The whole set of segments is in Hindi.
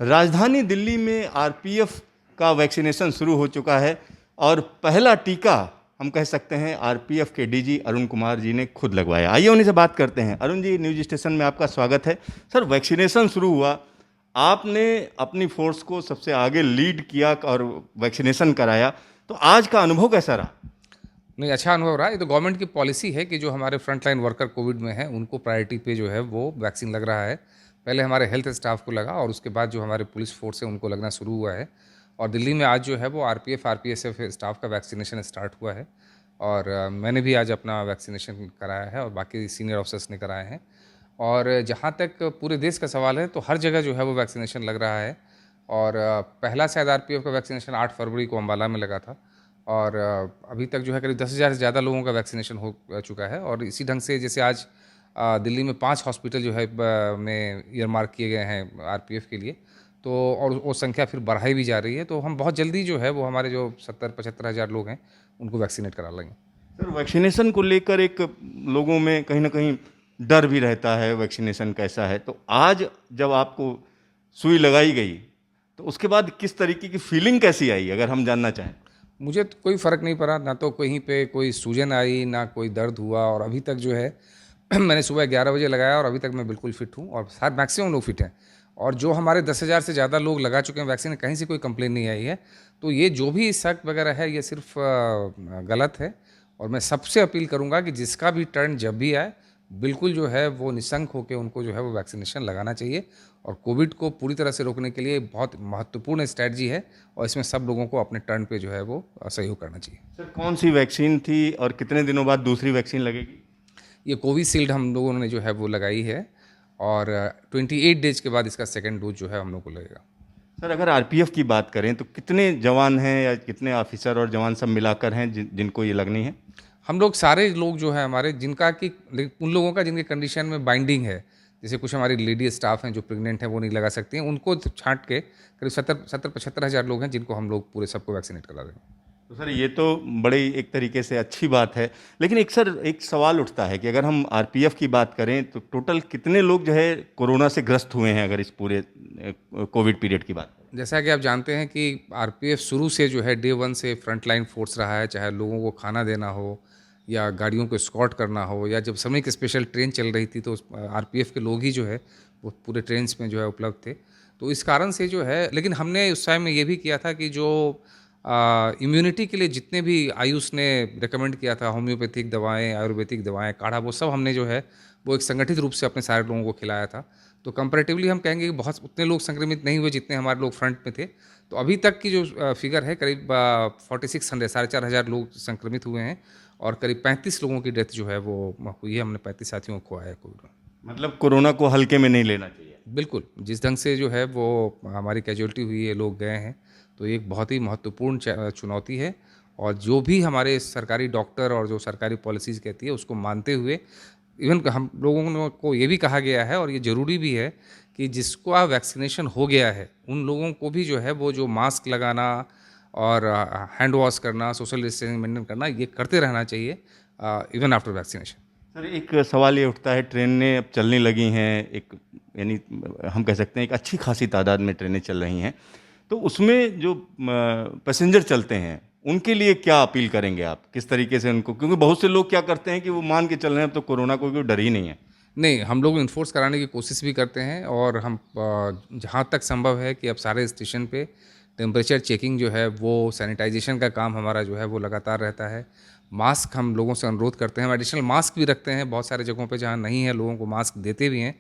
राजधानी दिल्ली में आरपीएफ का वैक्सीनेशन शुरू हो चुका है और पहला टीका हम कह सकते हैं आरपीएफ के डीजी अरुण कुमार जी ने खुद लगवाया। आइए उन्हीं से बात करते हैं। अरुण जी, न्यूज स्टेशन में आपका स्वागत है। सर, वैक्सीनेशन शुरू हुआ, आपने अपनी फोर्स को सबसे आगे लीड किया और वैक्सीनेशन कराया, तो आज का अनुभव कैसा रहा? नहीं, अच्छा अनुभव रहा। ये तो गवर्नमेंट की पॉलिसी है कि जो हमारे फ्रंट लाइन वर्कर कोविड में हैं उनको प्रायोरिटी पे जो है वो वैक्सीन लग रहा है। पहले हमारे हेल्थ स्टाफ को लगा और उसके बाद जो हमारे पुलिस फोर्स है उनको लगना शुरू हुआ है। और दिल्ली में आज जो है वो आरपीएफ आरपीएसएफ स्टाफ का वैक्सीनेशन स्टार्ट हुआ है। और मैंने भी आज अपना वैक्सीनेशन कराया है और बाकी सीनियर ऑफिसर्स ने कराए हैं। और जहाँ तक पूरे देश का सवाल है तो हर जगह जो है वो वैक्सीनेशन लग रहा है। और पहला शायद आरपीएफ का वैक्सीनेशन 8 फरवरी को अम्बाला में लगा था। और अभी तक जो है करीब 10,000 से ज़्यादा लोगों का वैक्सीनेशन हो चुका है। और इसी ढंग से जैसे आज दिल्ली में 5 हॉस्पिटल जो है में ईयरमार्क किए गए हैं आरपीएफ के लिए, तो और वो संख्या फिर बढ़ाई भी जा रही है। तो हम बहुत जल्दी जो है वो हमारे जो 70-75 हज़ार लोग हैं उनको वैक्सीनेट करा लेंगे। सर, वैक्सीनेशन को लेकर एक लोगों में कहीं ना कहीं डर भी रहता है, वैक्सीनेशन कैसा है, तो आज जब आपको सुई लगाई गई तो उसके बाद किस तरीके की फीलिंग कैसी आई, अगर हम जानना चाहें? मुझे तो कोई फ़र्क नहीं पड़ा, ना तो कहीं पे कोई सूजन आई, ना कोई दर्द हुआ। और अभी तक जो है मैंने सुबह 11 बजे लगाया और अभी तक मैं बिल्कुल फिट हूँ और शायद मैक्सिमम लोग फिट हैं। और जो हमारे 10,000 से ज़्यादा लोग लगा चुके हैं वैक्सीन, कहीं से कोई कंप्लेन नहीं आई है। तो ये जो भी शक वगैरह है ये सिर्फ गलत है। और मैं सबसे अपील करूँगा कि जिसका भी टर्न जब भी आए, बिल्कुल जो है वो निशंक होकर उनको जो है वो वैक्सीनेशन लगाना चाहिए। और कोविड को पूरी तरह से रोकने के लिए बहुत महत्वपूर्ण स्ट्रैटेजी है और इसमें सब लोगों को अपने टर्न पे जो है वो सहयोग करना चाहिए। सर, कौन सी वैक्सीन थी और कितने दिनों बाद दूसरी वैक्सीन लगेगी? ये कोविशील्ड हम लोगों ने जो है वो लगाई है और 28 डेज के बाद इसका सेकेंड डोज जो है हम लोग को लगेगा। सर, अगर आरपीएफ की बात करें तो कितने जवान हैं या कितने ऑफिसर और जवान सब मिलाकर हैं जिनको ये लगनी है? हम लोग सारे लोग जो है हमारे जिनका कि उन लोगों का जिनके कंडीशन में बाइंडिंग है, जैसे कुछ हमारी लेडी स्टाफ हैं जो प्रेग्नेंट हैं वो नहीं लगा सकती हैं, उनको छांट के करीब 70-75 हज़ार लोग हैं जिनको हम लोग पूरे सबको वैक्सीनेट करा देंगे। तो सर, ये तो बड़ी एक तरीके से अच्छी बात है, लेकिन एक सवाल उठता है कि अगर हम आरपीएफ की बात करें तो टोटल कितने लोग जो है कोरोना से ग्रस्त हुए हैं, अगर इस पूरे कोविड पीरियड की बात करें? जैसा कि आप जानते हैं कि आरपीएफ शुरू से जो है डे 1 से फ्रंट लाइन फोर्स रहा है, चाहे लोगों को खाना देना हो या गाड़ियों को एस्कॉर्ट करना हो, या जब समय की स्पेशल ट्रेन चल रही थी तो आरपीएफ के लोग ही जो है वो पूरे ट्रेन्स में जो है उपलब्ध थे। तो इस कारण से जो है, लेकिन हमने उस टाइम में ये भी किया था कि जो इम्यूनिटी के लिए जितने भी आयुष ने रिकमेंड किया था, होम्योपैथिक दवाएं, आयुर्वेदिक दवाएं, काढ़ा, वो सब हमने जो है वो एक संगठित रूप से अपने सारे लोगों को खिलाया था। तो कंपैरेटिवली हम कहेंगे कि बहुत उतने लोग संक्रमित नहीं हुए जितने हमारे लोग फ्रंट में थे। तो अभी तक की जो फिगर है करीब 4600 4,500 लोग संक्रमित हुए हैं और करीब 35 लोगों की डेथ जो है वो हुई है। हमने 35 साथियों को खोया है कोविड में। मतलब कोरोना को हल्के में नहीं लेना चाहिए। बिल्कुल, जिस ढंग से जो है वो हमारी कैजुअल्टी हुई है, लोग गए हैं, तो एक बहुत ही महत्वपूर्ण चुनौती है। और जो भी हमारे सरकारी डॉक्टर और जो सरकारी पॉलिसीज़ कहती है उसको मानते हुए, इवन हम लोगों को ये भी कहा गया है और ये ज़रूरी भी है कि जिसको वैक्सीनेशन हो गया है उन लोगों को भी जो है वो जो मास्क लगाना और हैंड वॉश करना, सोशल डिस्टेंसिंग मेंटेन करना, ये करते रहना चाहिए इवन आफ्टर वैक्सीनेशन। सर, एक सवाल ये उठता है, ट्रेनें अब चलने लगी हैं, एक यानी हम कह सकते हैं एक अच्छी खासी तादाद में ट्रेनें चल रही हैं, तो उसमें जो पैसेंजर चलते हैं उनके लिए क्या अपील करेंगे आप, किस तरीके से उनको, क्योंकि बहुत से लोग क्या करते हैं कि वो मान के चल रहे हैं अब तो कोरोना को कोई डर ही नहीं है। नहीं, हम लोग इन्फोर्स कराने की कोशिश भी करते हैं और हम जहाँ तक संभव है कि अब सारे स्टेशन पे टेम्परेचर चेकिंग जो है वो, सैनिटाइजेशन का काम हमारा जो है वो लगातार रहता है। मास्क हम लोगों से अनुरोध करते हैं, हम एडिशनल मास्क भी रखते हैं बहुत सारे जगहों पे जहाँ नहीं है, लोगों को मास्क देते भी हैं।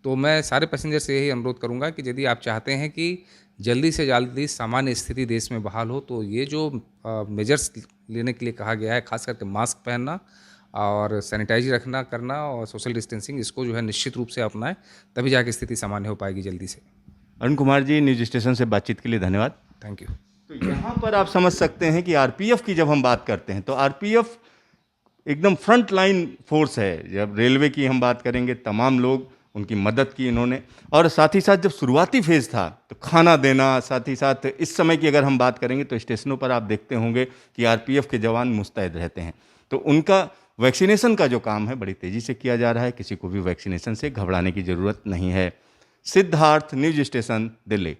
तो मैं सारे पैसेंजर से यही अनुरोध करूँगा कि यदि आप चाहते हैं कि जल्दी से जल्दी सामान्य स्थिति देश में बहाल हो, तो ये जो मेजर्स लेने के लिए कहा गया है, खास करके मास्क पहनना और सैनिटाइज रखना करना और सोशल डिस्टेंसिंग, इसको जो है निश्चित रूप से अपनाएं, तभी जाके स्थिति सामान्य हो पाएगी जल्दी से। अरुण कुमार जी, न्यूज स्टेशन से बातचीत के लिए धन्यवाद। Thank you. तो यहाँ पर आप समझ सकते हैं कि आरपीएफ की जब हम बात करते हैं तो आरपीएफ एकदम फ्रंट लाइन फोर्स है। जब रेलवे की हम बात करेंगे, तमाम लोग उनकी मदद की इन्होंने, और साथ ही साथ जब शुरुआती फेज़ था तो खाना देना, साथ ही साथ इस समय की अगर हम बात करेंगे तो स्टेशनों पर आप देखते होंगे कि आरपीएफ के जवान मुस्तैद रहते हैं। तो उनका वैक्सीनेशन का जो काम है बड़ी तेज़ी से किया जा रहा है, किसी को भी वैक्सीनेशन से घबराने की ज़रूरत नहीं है। Siddharth, news station, Delhi.